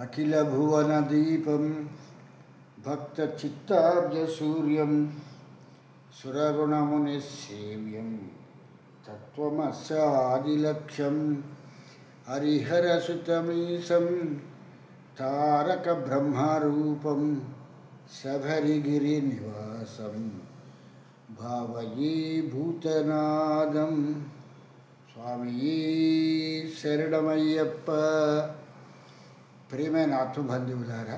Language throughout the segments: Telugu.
अखिलभुवनदीपं भक्तचित्ताब्जसूर्यं सुरगुणमुनिसेव्यं तत्त्वमस्यादिलक्ष्यं हरिहरसुतमीशं तारकब्रह्मरूपं शबरिगिरिनिवासं भावये भूतनादं स्वामी शरणमయ్యప్ప. ప్రియమైన ఆత్మబంధువులారా,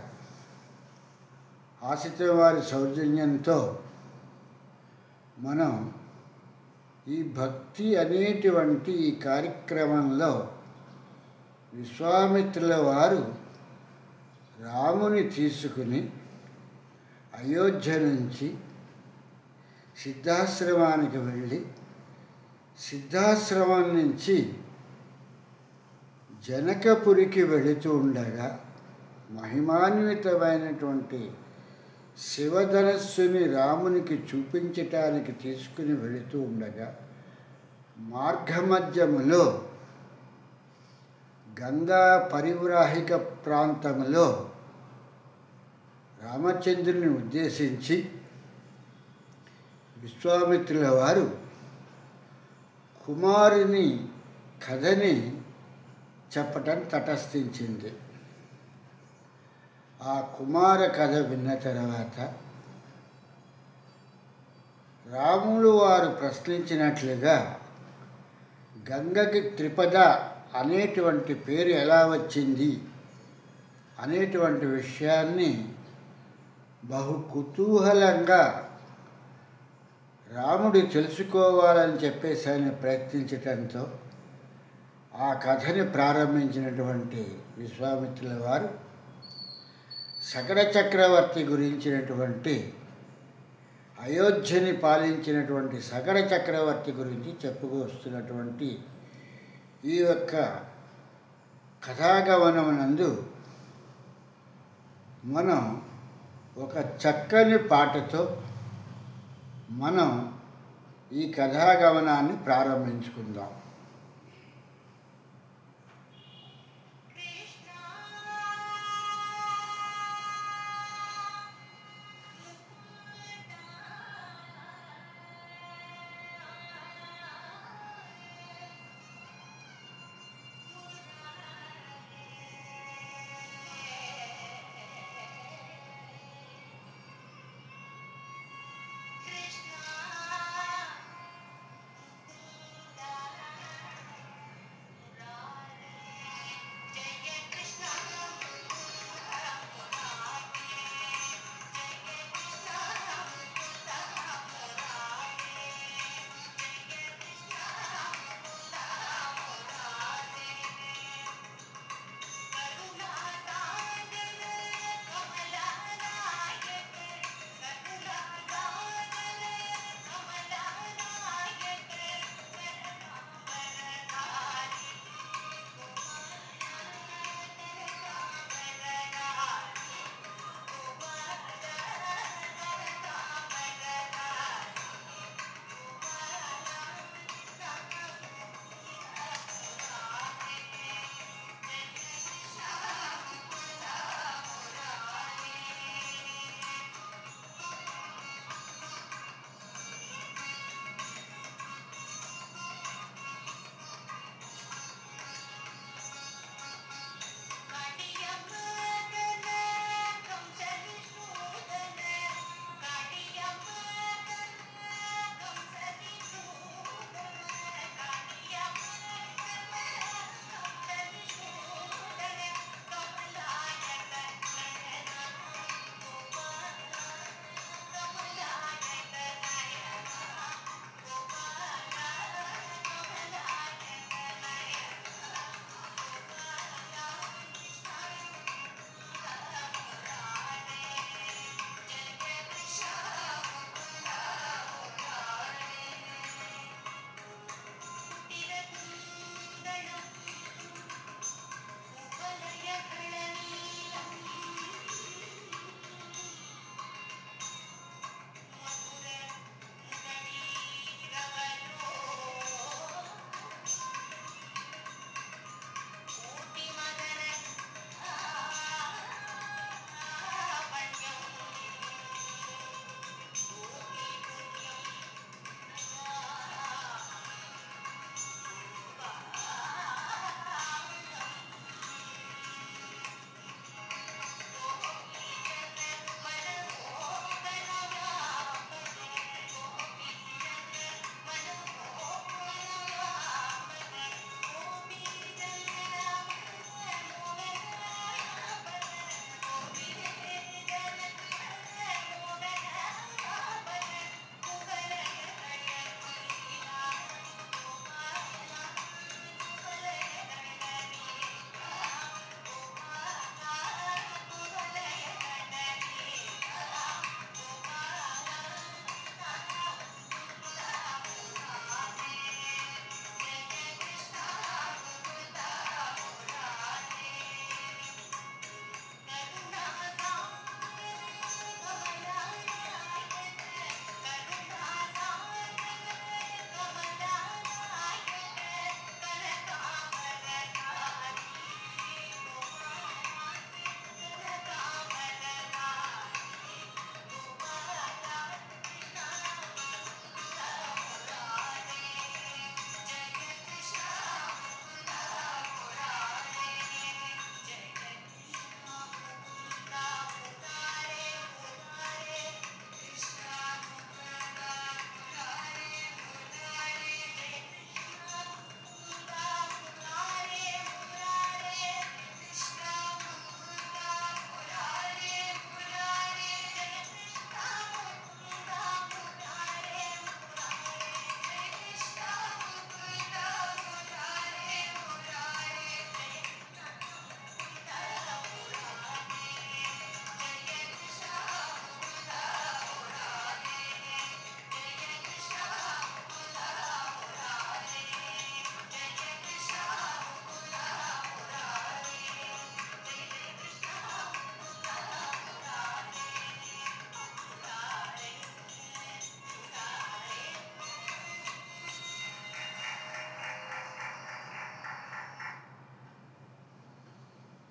ఆశితుల వారి సౌజన్యంతో మనం ఈ భక్తి అనేటువంటి ఈ కార్యక్రమంలో విశ్వామిత్రుల వారు రాముని తీసుకుని అయోధ్య నుంచి సిద్ధాశ్రమానికి వెళ్ళి సిద్ధాశ్రమం నుంచి జనకపురికి వెళుతూ ఉండగా మహిమాన్వితమైనటువంటి శివధనస్సుని రామునికి చూపించటానికి తీసుకుని వెళుతూ ఉండగా మార్గమధ్యములో గంగా పరివ్రాహిక ప్రాంతంలో రామచంద్రుని ఉద్దేశించి విశ్వామిత్రుల వారు కుమారుని కథని చెప్పటం తటస్థించింది. ఆ కుమార కథ విన్న తర్వాత రాములు వారు ప్రశ్నించినట్లుగా గంగకి త్రిపద అనేటువంటి పేరు ఎలా వచ్చింది అనేటువంటి విషయాన్ని బహు కుతూహలంగా రాముడు తెలుసుకోవాలని చెప్పేసి ఆయన ప్రయత్నించటంతో ఆ కథని ప్రారంభించినటువంటి విశ్వామిత్రుల వారు సగర చక్రవర్తి గురించినటువంటి అయోధ్యని పాలించినటువంటి సగర చక్రవర్తి గురించి చెప్పుకొస్తున్నటువంటి ఈ యొక్క కథాగమనమునందు మనం ఒక చక్కని పాటతో మనం ఈ కథాగమనాన్ని ప్రారంభించుకుందాం.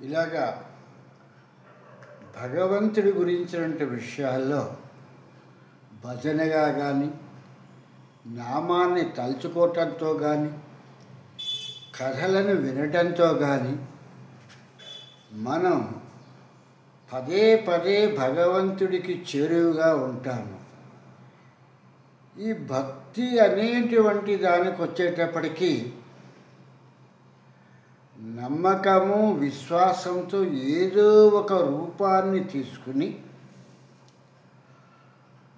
ఇలాగా భగవంతుడి గురించినటువంటి విషయాల్లో భజనగా కానీ, నామాన్ని తలుచుకోవటంతో కానీ, కథలను వినటంతో కానీ మనం పదే పదే భగవంతుడికి చేరువుగా ఉంటాము. ఈ భక్తి అనేటువంటి దానికి వచ్చేటప్పటికీ నమ్మకము, విశ్వాసంతో ఏదో ఒక రూపాన్ని తీసుకుని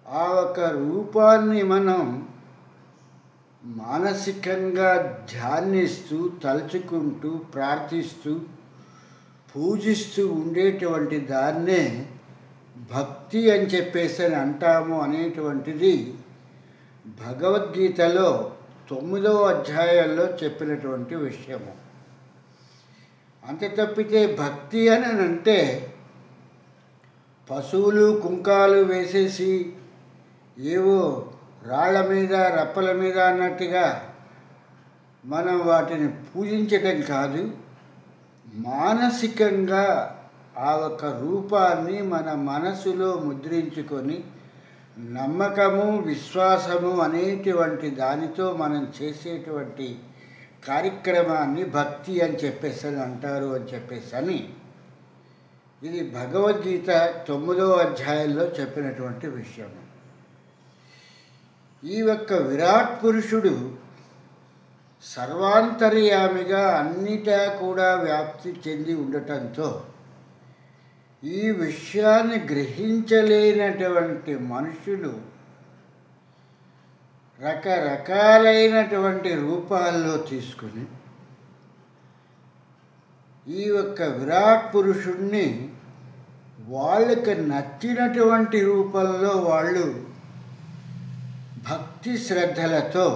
ఆ ఒక రూపాన్ని మనం మానసికంగా ధ్యానిస్తూ, తలుచుకుంటూ, ప్రార్థిస్తూ, పూజిస్తూ ఉండేటువంటి దాన్నే భక్తి అని చెప్పేసి అంటాము అనేటువంటిది భగవద్గీతలో 9వ అధ్యాయంలో చెప్పినటువంటి విషయము. అంతే తప్పితే భక్తి అని అంటే పశువులు కుంకాలు వేసేసి ఏవో రాళ్ల మీద, రప్పల మీద అన్నట్టుగా మనం వాటిని పూజించటం కాదు. మానసికంగా ఆ ఒక రూపాన్ని మన మనసులో ముద్రించుకొని నమ్మకము, విశ్వాసము అనేటువంటి దానితో మనం చేసేటువంటి కార్యక్రమాన్ని భక్తి అని చెప్పేసి అంటారు అని చెప్పేసి ఇది భగవద్గీత 9వ అధ్యాయంలో చెప్పినటువంటి విషయం. ఈ యొక్క విరాట్ పురుషుడు సర్వాంతర్యామిగా అన్నిటా కూడా వ్యాప్తి చెంది ఉండటంతో ఈ విషయాన్ని గ్రహించలేనటువంటి మనుషులు రకరకాలైనటువంటి రూపాల్లో తీసుకుని ఈ యొక్క విరాట్ పురుషుణ్ణి వాళ్ళకి నచ్చినటువంటి రూపంలో వాళ్ళు భక్తి శ్రద్ధలతో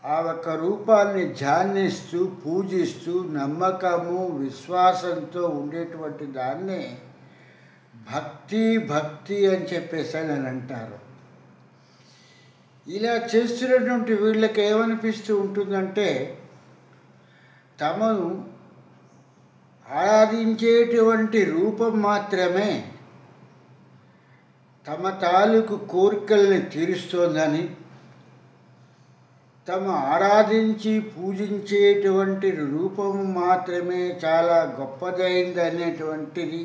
ఆ ఒక రూపాన్ని ధ్యానిస్తూ, పూజిస్తూ, నమ్మకము, విశ్వాసంతో ఉండేటువంటి దాన్నే భక్తి భక్తి అని చెప్పేసి అని అంటారు. ఇలా చేస్తున్నటువంటి వీళ్ళకి ఏమనిపిస్తూ ఉంటుందంటే తమను ఆరాధించేటువంటి రూపం మాత్రమే తమ తాలూకు కోరికల్ని తీరుస్తోందని, తమ ఆరాధించి పూజించేటువంటి రూపము మాత్రమే చాలా గొప్పదైంది అనేటువంటిది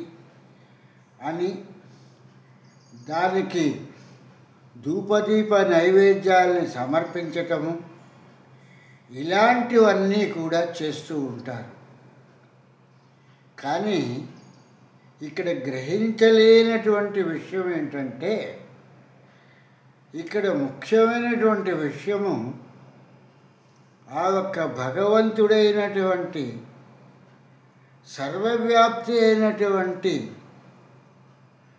అని, దానికి ధూపదీప నైవేద్యాలని సమర్పించటము ఇలాంటివన్నీ కూడా చేస్తూ ఉంటారు. కానీ ఇక్కడ గ్రహించలేనటువంటి విషయం ఏంటంటే ఇక్కడ ముఖ్యమైనటువంటి విషయము ఆ ఒక్క భగవంతుడైనటువంటి సర్వవ్యాప్తి అయినటువంటి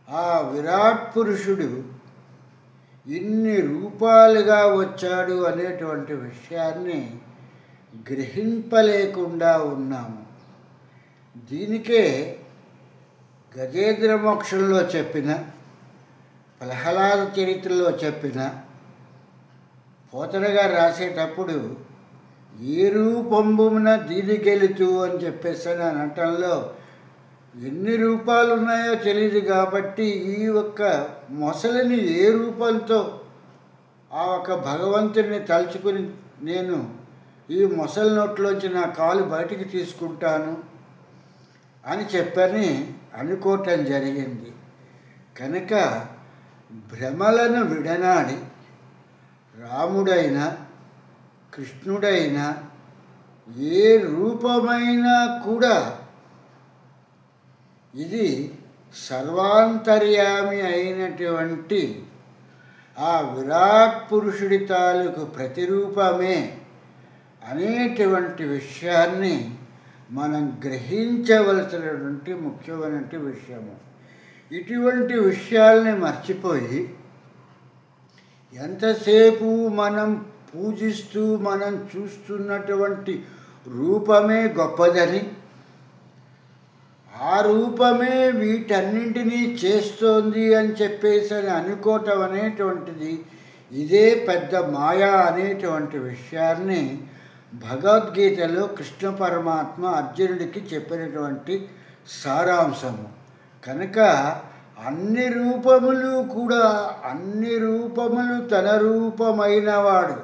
ఆ విరాట్ పురుషుడు ఇన్ని రూపాలుగా వచ్చాడు అనేటువంటి విషయాన్ని గ్రహింపలేకుండా ఉన్నాము. దీనికే గజేంద్ర మోక్షంలో చెప్పిన, ప్రహ్లాద చరిత్రలో చెప్పిన, పోతన గారు రాసేటప్పుడు ఏ రూపంబున దీని గెలుతూ అని చెప్పేసి అనటంలో ఎన్ని రూపాలు ఉన్నాయో తెలియదు కాబట్టి ఈ ఒక్క మొసలిని ఏ రూపంతో ఆ ఒక్క భగవంతుడిని తలుచుకుని నేను ఈ మొసలి నోట్లోంచి నా కాలు బయటికి తీసుకుంటాను అని చెప్పని అనుకోవటం జరిగింది. కనుక భ్రమలను విడనాడి రాముడైనా కృష్ణుడైనా ఏ రూపమైనా కూడా ఇది సర్వాంతర్యామి అయినటువంటి ఆ విరాట్ పురుషుడి తాలూకు ప్రతిరూపమే అనేటువంటి విషయాన్ని మనం గ్రహించవలసినటువంటి ముఖ్యమైనటువంటి విషయము. ఇటువంటి విషయాల్ని మర్చిపోయి ఎంతసేపు మనం పూజిస్తూ మనం చూస్తున్నటువంటి రూపమే గొప్పదని, ఆ రూపమే వీటన్నింటినీ చేస్తోంది అని చెప్పేసి అనుకోవటం అనేటువంటిది ఇదే పెద్ద మాయా అనేటువంటి విషయాన్ని భగవద్గీతలో కృష్ణ పరమాత్మ అర్జునుడికి చెప్పినటువంటి సారాంశము. కనుక అన్ని రూపములు కూడా, అన్ని రూపములు తన రూపమైనవాడు,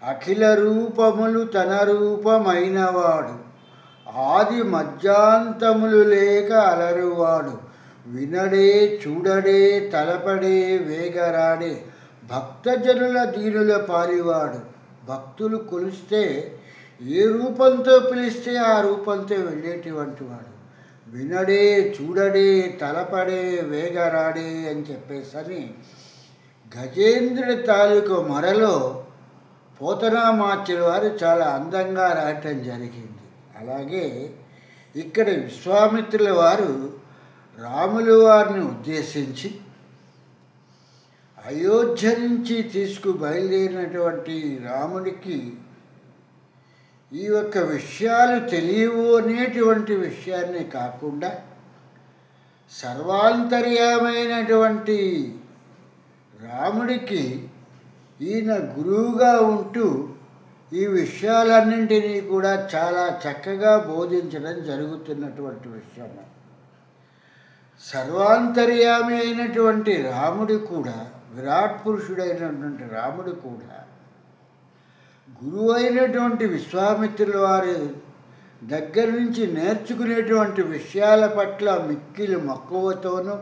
అఖిల రూపములు తన రూపమైనవాడు, ఆది మధ్యాంతములు లేక అలరువాడు, వినడే చూడడే తలపడే వేగరాడే, భక్తజనుల దీనుల పాలివాడు. భక్తులు కొలిస్తే ఏ రూపంతో పిలిస్తే ఆ రూపంతో వెళ్ళేటువంటి వాడు, వినడే చూడడే తలపడే వేగరాడే అని చెప్పేసని గజేంద్రుడి తాలూకు మొరలో పోతనామాచ్యుల వారు చాలా అందంగా రాయటం జరిగింది. అలాగే ఇక్కడ విశ్వామిత్రుల వారు రాముల వారిని ఉద్దేశించి అయోధ్య నుంచి బయలుదేరినటువంటి రాముడికి ఈ యొక్క విషయాలు తెలియవు అనేటువంటి విషయాన్ని కాకుండా సర్వాంతర్యమైనటువంటి రాముడికి ఈయన గురువుగా ఉంటూ ఈ విషయాలన్నింటినీ కూడా చాలా చక్కగా బోధించడం జరుగుతున్నటువంటి విషయము. సర్వాంతర్యామి అయినటువంటి రాముడు కూడా, విరాట్ పురుషుడైనటువంటి రాముడు కూడా గురువు అయినటువంటి విశ్వామిత్రుల వారి దగ్గర నుంచి నేర్చుకునేటువంటి విషయాల పట్ల మిక్కిలి మక్కువతోనూ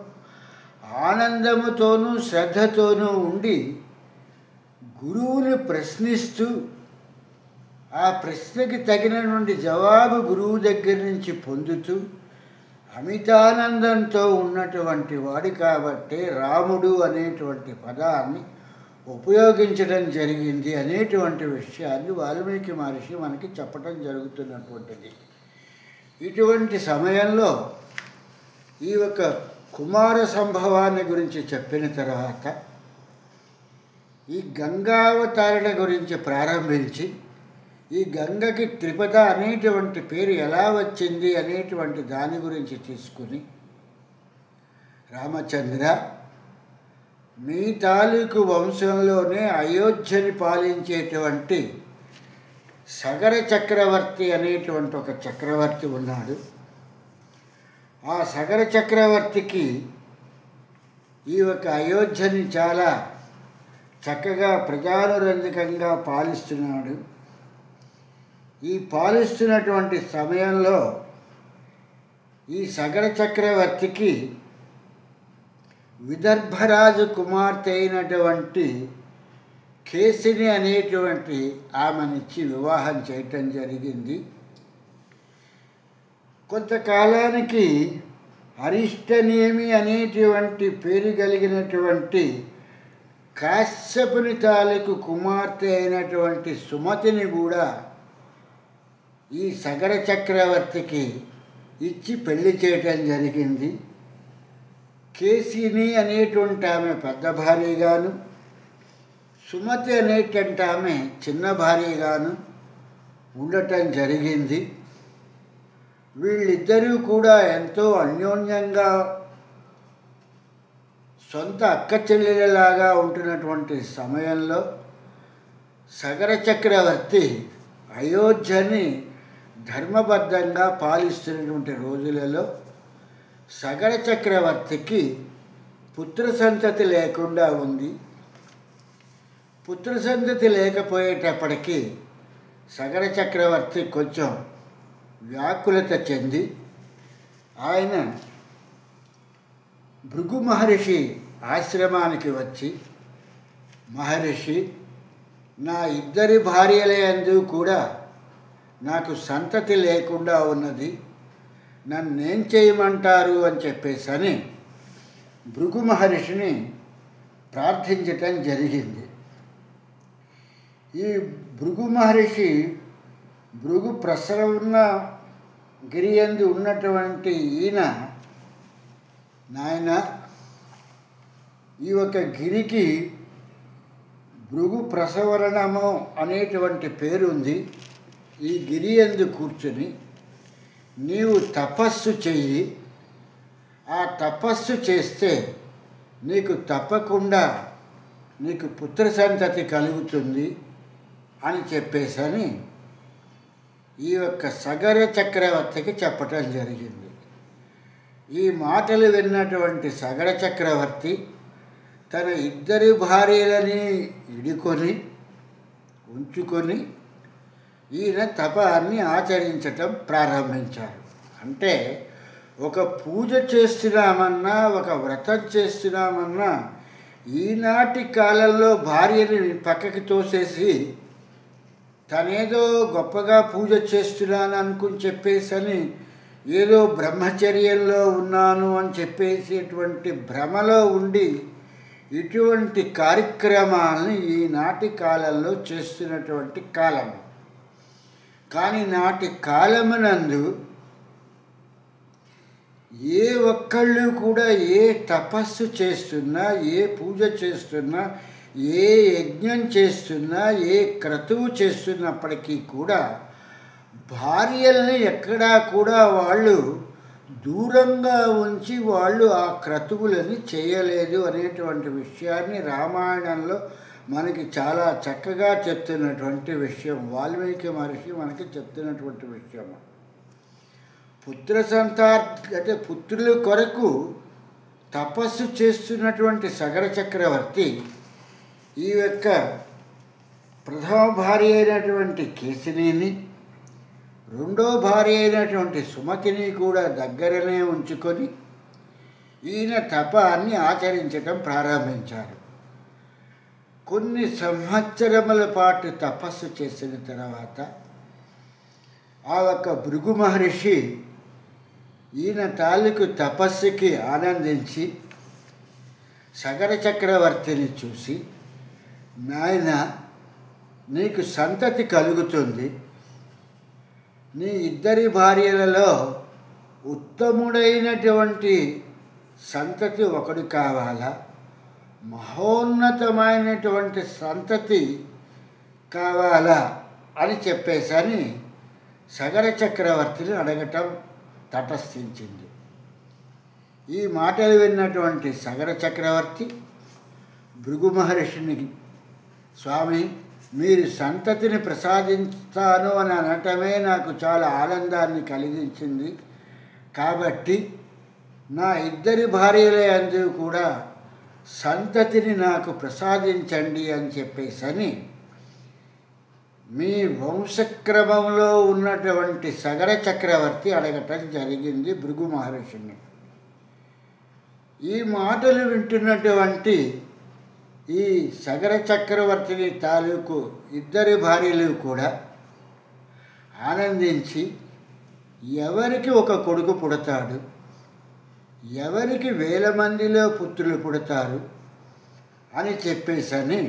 ఆనందముతోనూ శ్రద్ధతోనూ ఉండి గురువుని ప్రశ్నిస్తూ ఆ ప్రశ్నకి తగినటువంటి జవాబు గురువు దగ్గర నుంచి పొందుతూ అమితానందంతో ఉన్నటువంటి వాడు కాబట్టి రాముడు అనేటువంటి పదాన్ని ఉపయోగించడం జరిగింది అనేటువంటి విషయాన్ని వాల్మీకి మహర్షి మనకి చెప్పడం జరుగుతున్నటువంటిది. ఇటువంటి సమయంలో ఈ యొక్క కుమార సంభవాన్ని గురించి చెప్పిన తర్వాత ఈ గంగావతారణ గురించి ప్రారంభించి ఈ గంగకి త్రిపద అనేటువంటి పేరు ఎలా వచ్చింది అనేటువంటి దాని గురించి తీసుకుని, రామచంద్ర మీ తాలూకు వంశంలోనే అయోధ్యని పాలించేటువంటి సగర చక్రవర్తి అనేటువంటి ఒక చక్రవర్తి ఉన్నాడు. ఆ సగర చక్రవర్తికి ఈ యొక్క అయోధ్యని చాలా చక్కగా ప్రజానురంజకంగా పాలిస్తున్నాడు. ఈ పాలిస్తున్నటువంటి సమయంలో ఈ సగర చక్రవర్తికి విదర్భరాజు కుమార్తె అయినటువంటి కేసిని అనేటువంటి ఆమెనిచ్చి వివాహం చేయటం జరిగింది. కొంతకాలానికి అరిష్టనేమి అనేటువంటి పేరు కలిగినటువంటి కాశ్యపుని తాలూకు కుమార్తె అయినటువంటి సుమతిని కూడా ఈ సగర చక్రవర్తికి ఇచ్చి పెళ్లి చేయటం జరిగింది. కేసిని అనేటువంటి ఆమె పెద్ద భార్యగాను, సుమతి అనేటువంటి ఆమె చిన్న భార్యగాను ఉండటం జరిగింది. వీళ్ళిద్దరూ కూడా ఎంతో అన్యోన్యంగా సొంత అక్క చెల్లెలలాగా ఉంటున్నటువంటి సమయంలో సగర చక్రవర్తి అయోధ్యని ధర్మబద్ధంగా పాలిస్తున్నటువంటి రోజులలో సగర చక్రవర్తికి పుత్ర సంతతి లేకుండా ఉంది. పుత్ర సంతతి లేకపోయేటప్పటికీ సగర చక్రవర్తి కొంచెం వ్యాకులత చెంది ఆయన భృగు మహర్షి ఆశ్రమానికి వచ్చి, మహర్షి నా ఇద్దరి భార్యలందు కూడా నాకు సంతతి లేకుండా ఉన్నది, నన్నేం చేయమంటారు అని చెప్పేసని భృగు మహర్షిని ప్రార్థించటం జరిగింది. ఈ భృగు మహర్షి భృగు ప్రసరణ గిరియందు ఉన్నటువంటి ఈయన, నాయన ఈ ఒక గిరికి భృగు ప్రసవరణము అనేటువంటి పేరుంది. ఈ గిరియందు కూర్చుని నీవు తపస్సు చెయ్యి, ఆ తపస్సు చేస్తే నీకు తప్పకుండా నీకు పుత్ర సంతతి కలుగుతుంది అని చెప్పేసని ఈ యొక్క సగర చక్రవర్తికి చెప్పటం జరిగింది. ఈ మాటలు విన్నటువంటి సగర చక్రవర్తి తన ఇద్దరి భార్యలని ఉంచుకొని ఈయన తపాన్ని ఆచరించటం ప్రారంభించారు. అంటే ఒక పూజ చేస్తున్నామన్నా, ఒక వ్రతం చేస్తున్నామన్నా ఈనాటి కాలంలో భార్యని పక్కకి తోసేసి తనేదో గొప్పగా పూజ చేస్తున్నాను అనుకుని చెప్పేసి ఏదో బ్రహ్మచర్యంలో ఉన్నాను అని చెప్పేసేటువంటి భ్రమలో ఉండి ఇటువంటి కార్యక్రమాలని ఈనాటి కాలంలో చేస్తున్నటువంటి కాలం. కానీ నాటి కాలమునందు ఏ ఒక్కళ్ళు కూడా ఏ తపస్సు చేస్తున్నా, ఏ పూజ చేస్తున్నా, ఏ యజ్ఞం చేస్తున్నా, ఏ క్రతువు చేస్తున్నప్పటికీ కూడా భార్యల్ని ఎక్కడా కూడా వాళ్ళు దూరంగా ఉంచి వాళ్ళు ఆ క్రతువులని చేయలేదు అనేటువంటి విషయాన్ని రామాయణంలో మనకి చాలా చక్కగా చెప్తున్నటువంటి విషయం. వాల్మీకి మహర్షి మనకి చెప్తున్నటువంటి విషయం. అంటే పుత్రుల కొరకు తపస్సు చేస్తున్నటువంటి సగర చక్రవర్తి ఈ యొక్క ప్రథమ భార్య అయినటువంటి కేశినిని, రెండో భార్య అయినటువంటి సుమతిని కూడా దగ్గరనే ఉంచుకొని ఈయన తపాన్ని ఆచరించటం ప్రారంభించారు. కొన్ని సంవత్సరముల పాటు తపస్సు చేసిన తర్వాత ఆ ఒక భృగు మహర్షి ఈయన తాలూకు తపస్సుకి ఆనందించి సగర చక్రవర్తిని చూసి, నాయన నీకు సంతతి కలుగుతుంది, నీ ఇద్దరి భార్యలలో ఉత్తముడైనటువంటి సంతతి ఒకడు కావాలా, మహోన్నతమైనటువంటి సంతతి కావాలా అని చెప్పేసని సగర చక్రవర్తిని అడగటం తటస్థించింది. ఈ మాటలు విన్నటువంటి సగర చక్రవర్తి భృగు మహర్షిని, స్వామి మీరు సంతతిని ప్రసాదిస్తాను అని అనటమే నాకు చాలా ఆనందాన్ని కలిగించింది, కాబట్టి నా ఇద్దరి భార్యల యందు కూడా సంతతిని నాకు ప్రసాదించండి అని చెప్పేసని మీ వంశక్రమంలో ఉన్నటువంటి సగర చక్రవర్తి అడగటం జరిగింది భృగు మహర్షిని. ఈ మాటలు వింటున్నటువంటి ఈ సగర చక్రవర్తిని తాలూకు ఇద్దరి భార్యలు కూడా ఆనందించి ఎవరికి ఒక కొడుకు పుడతాడు, ఎవరికి 1000 మందిలో పుత్రులు పుడతారు అని చెప్పేసని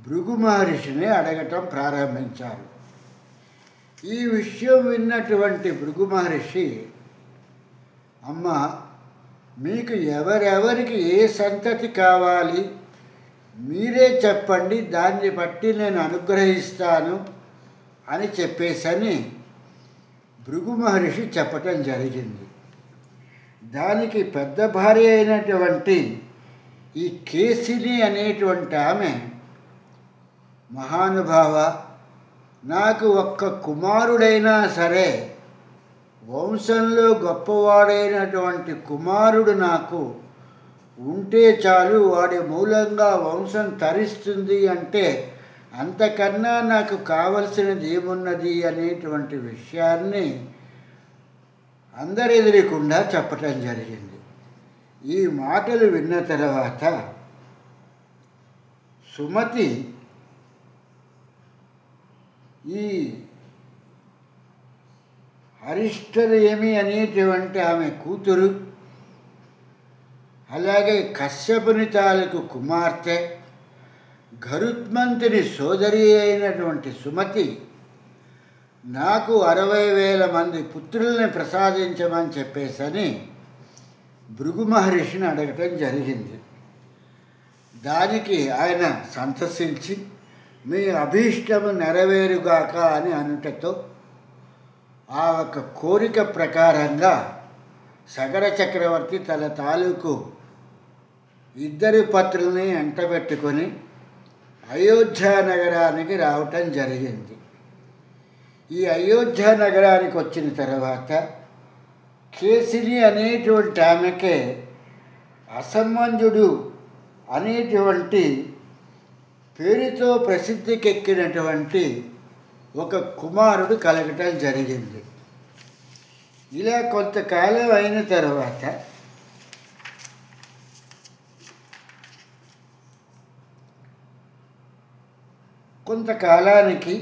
భృగు మహర్షిని అడగటం ప్రారంభించారు. ఈ విషయం విన్నటువంటి భృగు మహర్షి, అమ్మ మీకు ఎవరెవరికి ఏ సంతతి కావాలి మీరే చెప్పండి, దాన్ని బట్టి నేను అనుగ్రహిస్తాను అని చెప్పేసని భృగు మహర్షి చెప్పటం జరిగింది. దానికి పెద్ద భార్య అయినటువంటి ఈ కేశిని అనేటువంటి ఆమె, మహానుభావ నాకు ఒక్క కుమారుడైనా సరే, వంశంలో గొప్పవాడైనటువంటి కుమారుడు నాకు ఉంటే చాలు, వాడి మూలంగా వంశం తరిస్తుంది అంటే అంతకన్నా నాకు కావలసినది ఏమున్నది అనేటువంటి విషయాన్ని అందరెదురకుండా చెప్పటం జరిగింది. ఈ మాటలు విన్న తర్వాత సుమతి ఈ అరిష్టనేమి అనేటువంటి ఆమె కూతురు, అలాగే కశ్యపుని తాలూకు కుమార్తె, గరుత్మంతుని సోదరి అయినటువంటి సుమతి నాకు 60,000 మంది పుత్రుల్ని ప్రసాదించమని చెప్పేసని భృగు మహర్షిని అడగటం జరిగింది. దానికి ఆయన సంతసించి మీ అభీష్టము నెరవేరుగాక అని అనుటతో ఆ ఒక కోరిక ప్రకారంగా సగర చక్రవర్తి తన తాలూకు ఇద్దరి పత్రుల్ని ఎంటబెట్టుకొని అయోధ్య నగరానికి రావటం జరిగింది. ఈ అయోధ్య నగరానికి వచ్చిన తర్వాత కేసిని అనేటువంటి ఆమెకే అసమంజుడు అనేటువంటి పేరుతో ప్రసిద్ధికెక్కినటువంటి ఒక కుమారుడు కలగటం జరిగింది. ఇలా కొంతకాలం అయిన తర్వాత కొంతకాలానికి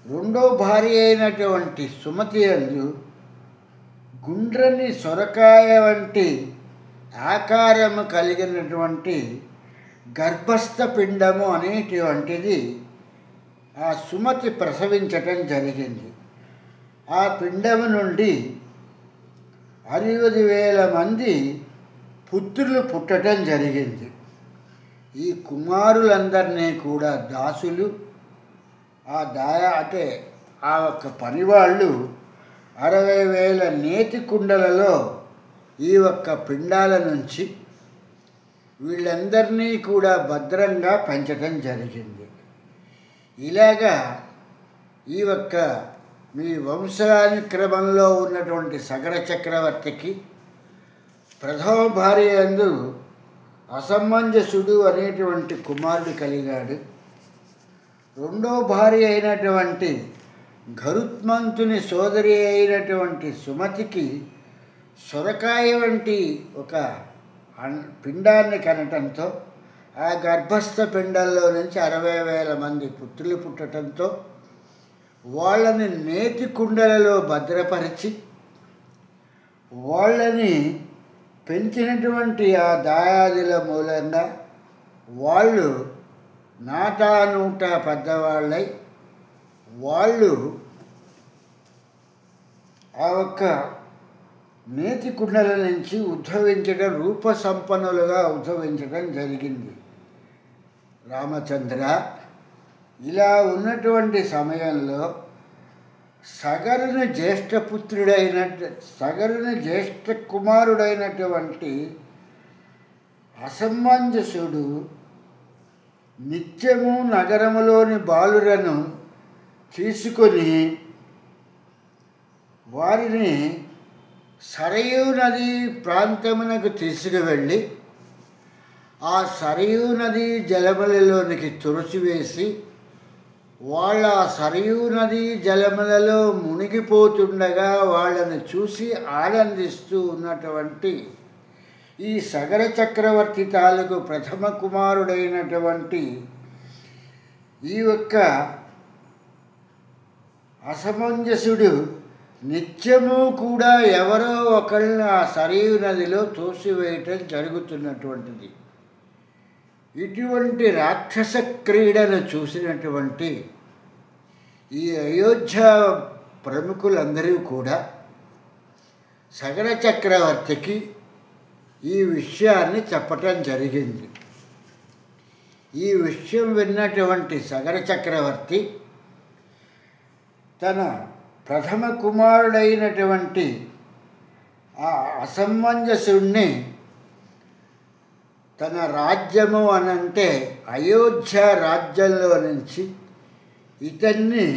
రెండో భార్య అయినటువంటి సుమతి యందు గుండ్రని సొరకాయ వంటి ఆకారము కలిగినటువంటి గర్భస్థ పిండము అనేటువంటిది ఆ సుమతి ప్రసవించటం జరిగింది. ఆ పిండము నుండి 60,000 మంది పుత్రులు పుట్టడం జరిగింది. ఈ కుమారులందరినీ కూడా దాసులు అంటే ఆ ఒక్క పనివాళ్ళు 60,000 నేతి కుండలలో ఈ ఒక్క పిండాల నుంచి వీళ్ళందరినీ కూడా భద్రంగా పెంచడం జరిగింది. ఇలాగా ఈ ఒక్క మీ వంశానుక్రమంలో ఉన్నటువంటి సగర చక్రవర్తికి ప్రథమ భార్య యందు అసమంజసుడు అనేటువంటి కుమారుడు కలిగాడు. రెండో భార్య అయినటువంటి గరుత్మంతుని సోదరి అయినటువంటి సుమతికి సొరకాయ వంటి ఒక పిండాన్ని కనటంతో ఆ గర్భస్థ పిండాల్లో నుంచి 60,000 మంది పుత్రులు పుట్టడంతో వాళ్ళని నేతి కుండలలో భద్రపరిచి వాళ్ళని పెంచినటువంటి ఆ దాయాదుల మూలంగా వాళ్ళు నాటానూట పెద్దవాళ్ళై వాళ్ళు ఆ ఒక్క నేతి కుండల నుంచి ఉద్భవించడం రూప సంపన్నులుగా ఉద్భవించడం జరిగింది. రామచంద్ర, ఇలా ఉన్నటువంటి సమయంలో సగరుని జ్యేష్ఠ కుమారుడైనటువంటి అసమంజసుడు నిత్యము నగరములోని బాలురను తీసుకొని వారిని సరయూ నది ప్రాంతమునకు తీసుకువెళ్ళి ఆ సరయూ నది జలములలోనికి తుడిచివేసి వాళ్ళ సరయూ నది జలములలో మునిగిపోతుండగా వాళ్ళని చూసి ఆనందిస్తూ ఉన్నటువంటి ఈ సగర చక్రవర్తి తాలూకు ప్రథమ కుమారుడైనటువంటి ఈ యొక్క అసమంజసుడు నిత్యము కూడా ఎవరో ఒకళ్ళని ఆ సరయూ నదిలో తోసివేయటం జరుగుతున్నటువంటిది. ఇటువంటి రాక్షస క్రీడను చూసినటువంటి ఈ అయోధ్య ప్రముఖులందరూ కూడా సగర చక్రవర్తికి ఈ విషయాన్ని చెప్పటం జరిగింది. ఈ విషయం విన్నటువంటి సగర చక్రవర్తి తన ప్రథమ కుమారుడైనటువంటి ఆ అసమంజసుడిని తన రాజ్యము అనంటే అయోధ్య రాజ్యంలో నుంచి ఇతన్ని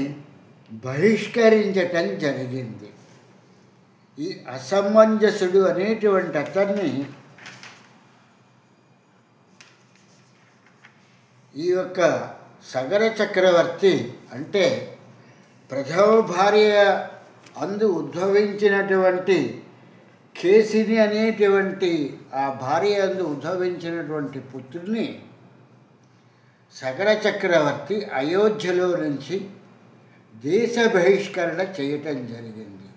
బహిష్కరించటం జరిగింది. ఈ అసమంజసుడు అనేటువంటి అతన్ని ఈ యొక్క సగర చక్రవర్తి అంటే ప్రథమ భార్య అందు ఉద్భవించినటువంటి కేసిని అనేటువంటి ఆ భార్య అందు ఉద్భవించినటువంటి పుత్రుని సగర చక్రవర్తి అయోధ్యలో నుంచి దేశ బహిష్కరణ చేయటం జరిగింది.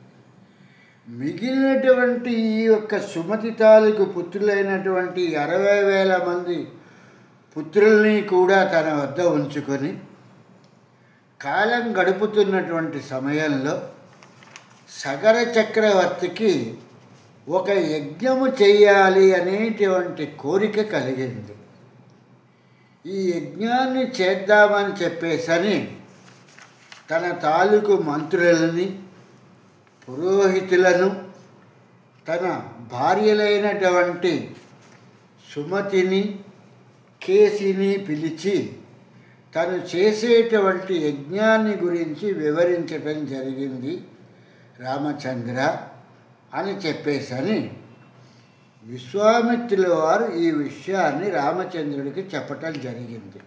మిగిలినటువంటి ఈ యొక్క సుమతి తాలూకు పుత్రులైనటువంటి 60,000 మంది పుత్రుల్ని కూడా తన వద్ద ఉంచుకొని కాలం గడుపుతున్నటువంటి సమయంలో సగర చక్రవర్తికి ఒక యజ్ఞము చేయాలి అనేటువంటి కోరిక కలిగింది. ఈ యజ్ఞాన్ని చేద్దామని చెప్పేసని తన తాలూకు మంత్రులని పురోహితులను తన భార్యలైనటువంటి సుమతిని కేసిని పిలిచి తను చేసేటువంటి యజ్ఞాన్ని గురించి వివరించటం జరిగింది రామచంద్ర అని చెప్పేసని విశ్వామిత్రుల వారు ఈ విషయాన్ని రామచంద్రుడికి చెప్పటం జరిగింది.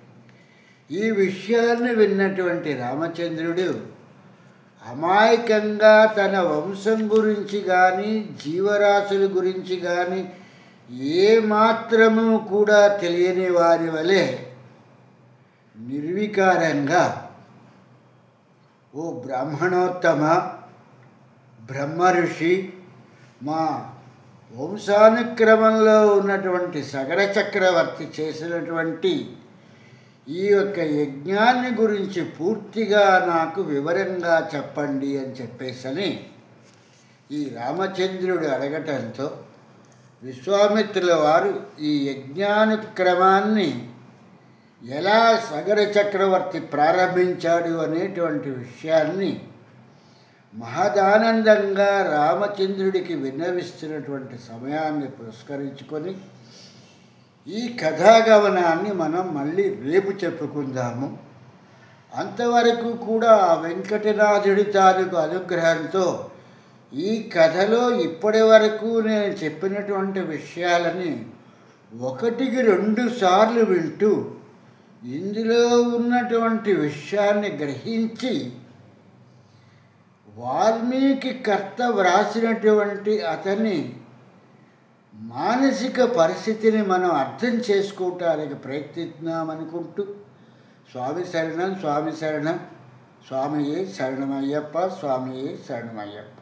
ఈ విషయాన్ని విన్నటువంటి రామచంద్రుడు అమాయకంగా తన వంశం గురించి కానీ జీవరాశుల గురించి కానీ ఏమాత్రము కూడా తెలియని వారి వలె నిర్వికారంగా, ఓ బ్రాహ్మణోత్తమ, బ్రహ్మ ఋషి, మా వంశానుక్రమంలో ఉన్నటువంటి సగర చక్రవర్తి చేసినటువంటి ఈ యొక్క యజ్ఞాన్ని గురించి పూర్తిగా నాకు వివరంగా చెప్పండి అని చెప్పేసని ఈ రామచంద్రుడు అడగటంతో విశ్వామిత్రుల వారు ఈ యజ్ఞానుక్రమాన్ని ఎలా సగర చక్రవర్తి ప్రారంభించాడు అనేటువంటి విషయాన్ని మహదానందంగా రామచంద్రుడికి విన్నవిస్తున్నటువంటి సమయాన్ని పురస్కరించుకొని ఈ కథాగమనాన్ని మనం మళ్ళీ రేపు చెప్పుకుందాము. అంతవరకు కూడా ఆ వెంకటనాథుడి తాలూకు అనుగ్రహంతో ఈ కథలో ఇప్పటి వరకు నేను చెప్పినటువంటి విషయాలని 1-2 సార్లు వింటూ ఇందులో ఉన్నటువంటి విషయాన్ని గ్రహించి వాల్మీకి కర్త వ్రాసినటువంటి అతని మానసిక పరిస్థితిని మనం అర్థం చేసుకోవటానికి ప్రయత్నిస్తున్నామనుకుంటూ స్వామి శరణం, స్వామి శరణం, స్వామియే శరణమయ్యప్ప, స్వామియే శరణమయ్యప్ప.